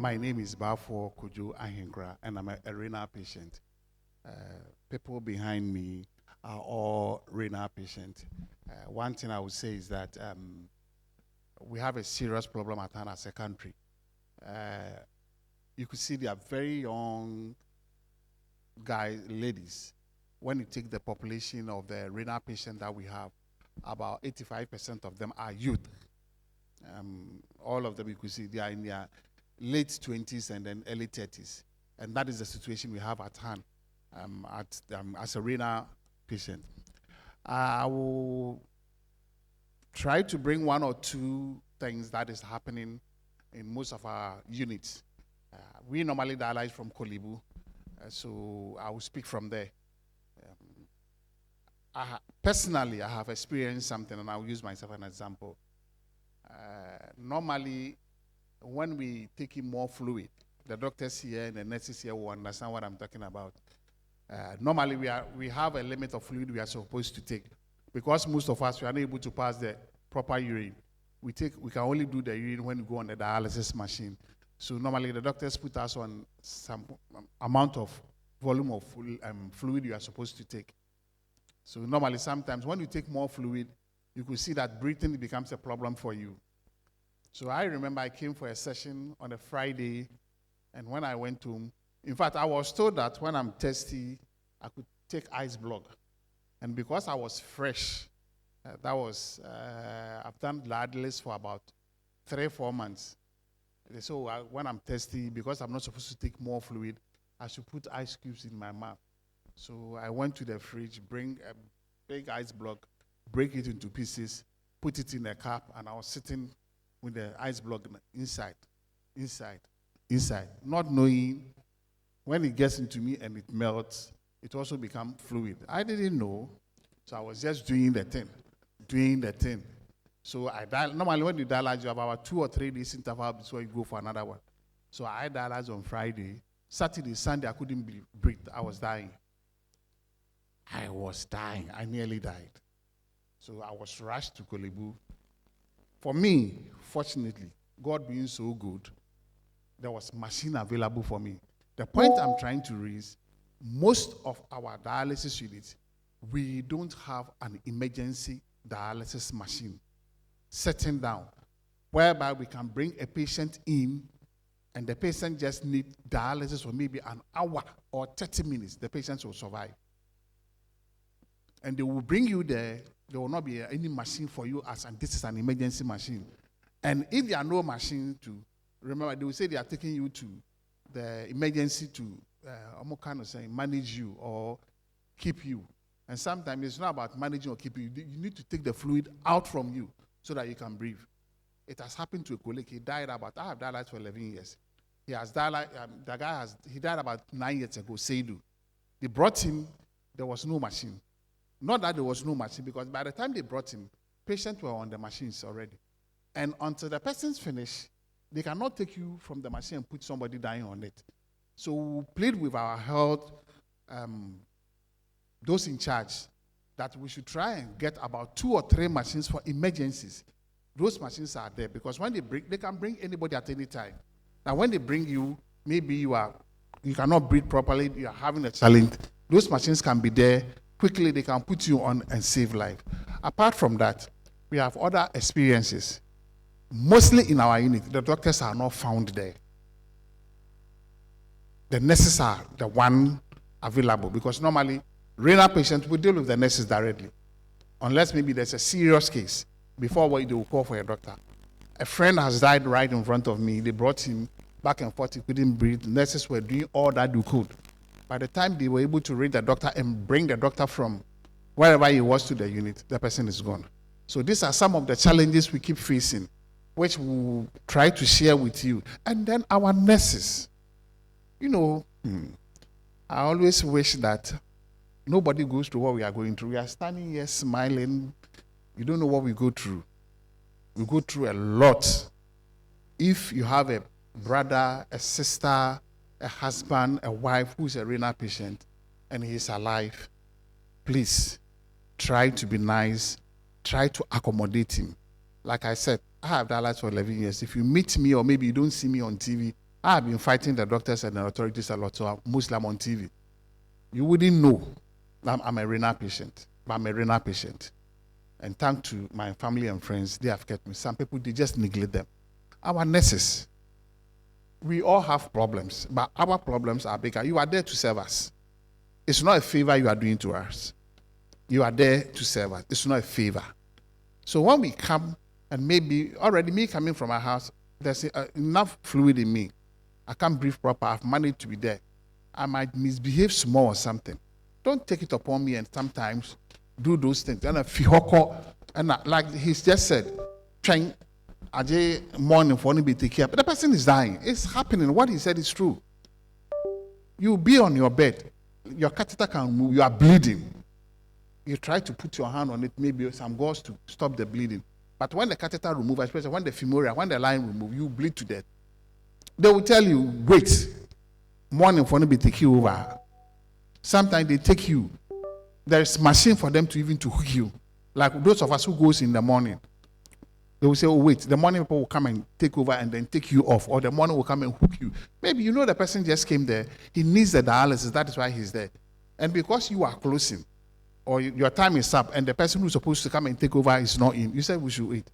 My name is Bafo Kuju Ahingra, and I'm a renal patient. People behind me are all renal patients. One thing I would say is that we have a serious problem at hand as a country. You could see they are very young guys, ladies. When you take the population of the renal patients that we have, about 85% of them are youth. All of them, you could see, they are in their late 20s and then early 30s. And that is the situation we have at hand as a renal patient. I will try to bring one or two things that is happening in most of our units. We normally dialyze from Kolibu, so I will speak from there. Personally, I have experienced something, and I'll use myself as an example. Normally, when we take in more fluid, the doctors here and the nurses here will understand what I'm talking about. Normally, we have a limit of fluid we are supposed to take. Because most of us, we are not able to pass the proper urine. We can only do the urine when we go on the dialysis machine. So normally, the doctors put us on some amount of volume of fluid you are supposed to take. So normally, sometimes when you take more fluid, you could see that breathing becomes a problem for you. So I remember I came for a session on a Friday, and when I went home, in fact, I was told that when I'm thirsty, I could take ice block. And because I was fresh, I've done dialysis for about 3-4 months. So when I'm thirsty, because I'm not supposed to take more fluid, I should put ice cubes in my mouth. So I went to the fridge, bring a big ice block, break it into pieces, put it in a cup, and I was sitting with the ice block inside, not knowing when it gets into me and it melts, it also becomes fluid. I didn't know, so I was just doing the thing. So normally when you dialyze, you have about 2 or 3 days interval before you go for another one. So I dialyzed on Friday. Saturday, Sunday, I couldn't breathe. I was dying. I nearly died. So I was rushed to Kolebu. For me, fortunately, God being so good, there was machine available for me. The point I'm trying to raise, most of our dialysis units, we don't have an emergency dialysis machine sitting down, whereby we can bring a patient in and the patient just need dialysis for maybe an hour or 30 minutes, the patient will survive. And they will bring you there. There will not be any machine for you and this is an emergency machine. And if there are no machine to, remember, they will say they are taking you to the emergency to manage you or keep you. And sometimes it's not about managing or keeping you. You need to take the fluid out from you so that you can breathe. It has happened to a colleague. He died I have died for 11 years. He died about 9 years ago, Seidu. They brought him, there was no machine. Not that there was no machine, because by the time they brought him, patients were on the machines already. And until the person's finished, they cannot take you from the machine and put somebody dying on it. So we plead with our health, those in charge, that we should try and get about 2 or 3 machines for emergencies. Those machines are there because when they can bring anybody at any time. Now when they bring you, maybe you cannot breathe properly, you are having a challenge. Those machines can be there. Quickly they can put you on and save life. Apart from that, we have other experiences. Mostly in our unit, the doctors are not found there. The nurses are the one available because normally renal patients will deal with the nurses directly. Unless maybe there's a serious case before they will call for a doctor. A friend has died right in front of me. They brought him back and forth. He couldn't breathe. Nurses were doing all that they could. By the time they were able to reach the doctor and bring the doctor from wherever he was to the unit, the person is gone. So these are some of the challenges we keep facing, which we'll try to share with you. And then our nurses. I always wish that nobody goes through what we are going through. We are standing here smiling. You don't know what we go through. We go through a lot. If you have a brother, a sister, a husband, a wife who is a renal patient and he is alive, please try to be nice, try to accommodate him. Like I said, I have dialyzed for 11 years. If you meet me or maybe you don't see me on TV, I have been fighting the doctors and the authorities a lot, so mostly I'm on TV. You wouldn't know that I'm a renal patient, but I'm a renal patient. And thanks to my family and friends, they have kept me. Some people, they just neglect them. Our nurses, we all have problems, but our problems are bigger. You are there to serve us. It's not a favor you are doing to us. You are there to serve us. It's not a favor. So when we come, and maybe already me coming from our house, there's enough fluid in me. I can't breathe proper. I've managed to be there. I might misbehave small or something. Don't take it upon me and sometimes do those things. And like he's just said, trying morning for be take care. But the person is dying. It's happening. What he said is true. You'll be on your bed. Your catheter can move. You are bleeding. You try to put your hand on it, maybe some gauze to stop the bleeding. But when the catheter removes, especially when the femoral, when the line removes, you bleed to death. They will tell you, wait, morning for them to take you over. Sometimes they take you. There's machine for them to even to hook you. Like those of us who goes in the morning. They will say, oh, wait, the morning people will come and take over and then take you off. Or the morning will come and hook you. Maybe you know the person just came there. He needs the dialysis. That is why he's there. And because you are closing, or your time is up, and the person who's supposed to come and take over is not in, you said we should wait.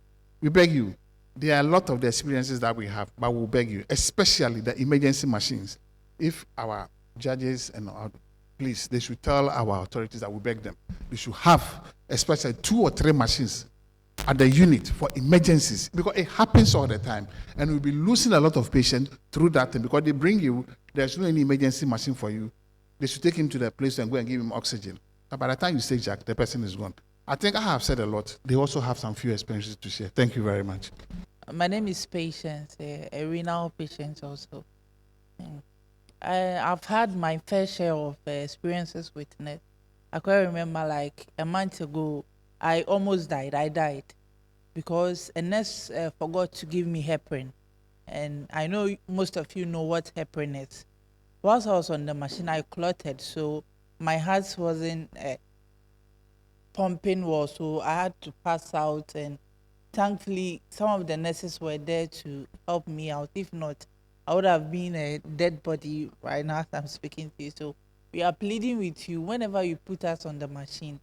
We beg you. There are a lot of the experiences that we have, but we'll beg you, especially the emergency machines. If our judges and our police, they should tell our authorities that we beg them. They should have, especially 2 or 3 machines at the unit for emergencies, because it happens all the time, and we'll be losing a lot of patients through that thing, because they bring you, there's no any emergency machine for you. They should take him to the place and go and give him oxygen. By the time you say Jack, the person is gone. I think I have said a lot. They also have some few experiences to share. Thank you very much. My name is Patience, a renal patient also. I've had my fair share of experiences with NET. I can remember like a month ago, I almost died. I died because a nurse forgot to give me heparin. And I know most of you know what heparin is. Whilst I was on the machine, I clotted, so my heart wasn't pumping well, so I had to pass out, and thankfully some of the nurses were there to help me out. If not, I would have been a dead body right now as I'm speaking to you. So we are pleading with you, whenever you put us on the machine,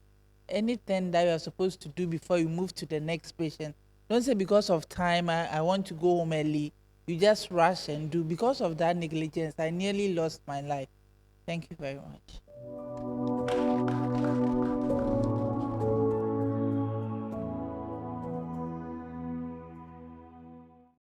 anything that you are supposed to do before you move to the next patient, don't say because of time I want to go home early. You just rush and do. Because of that negligence, I nearly lost my life. Thank you very much.